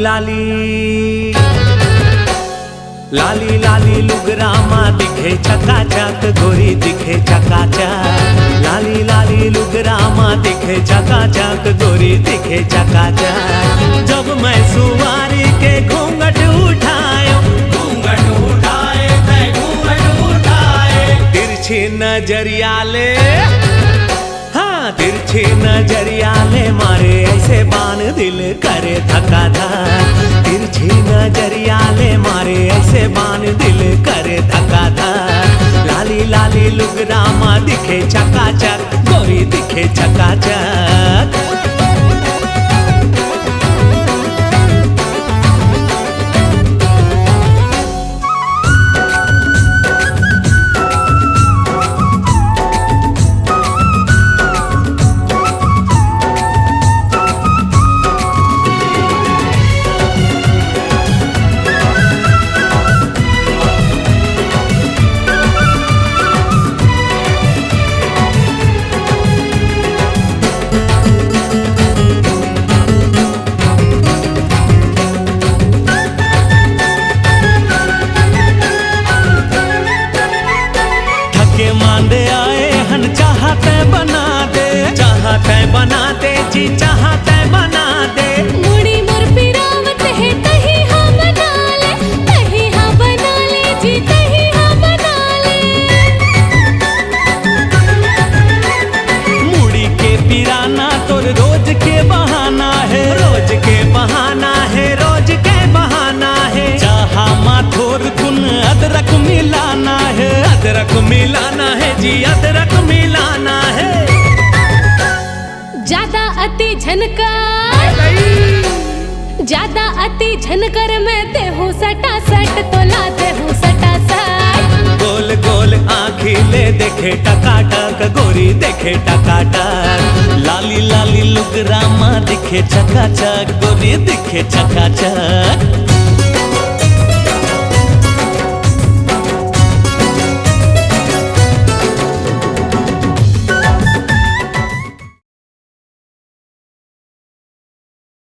लाली लाली लाली लुगरामा दिखे चकाचक गोरी दिखे चकाचक। लाली लाली लुगरामा दिखे चकाचक गोरी दिखे चकाचक। जब मैं सुवारी के घूंघट उठाए तिरछी नजरिया ले, हाँ तिरछी नजरिया ले मारे ऐसे बान दिल करे धक्का धक। तिरछी नजरिया ले मारे ऐसे बान दिल करे धक्का धक। लाली लाली लुगरामा दिखे चकाचक गोरी दिखे चकाचक। मांदे आए हन चाहते बना दे जी चाहते बना दे। मुड़ी मुर पिरावत है तही हाँ बना ले, तही हाँ बना ले जी तही हाँ बना ले। मुड़ी के पिराना तोर रोज के बहाना है, रोज के बहाना है, रोज के बहाना है। चाहा माथोर धुन अदरक मिलाना है, अदरक मिलाना है जी अदरक मिलाना है। ज्यादा अति झनकर, ज्यादा अति झनकर मैं ते हूँ सटा सट तो लाते हूँ सटा सट। गोल गोल आँखी ले देखे टकाटक गोरी देखे टकाटक। लाली लाली लुगरामा दिखे चकाचक गोरी दिखे चकाचक।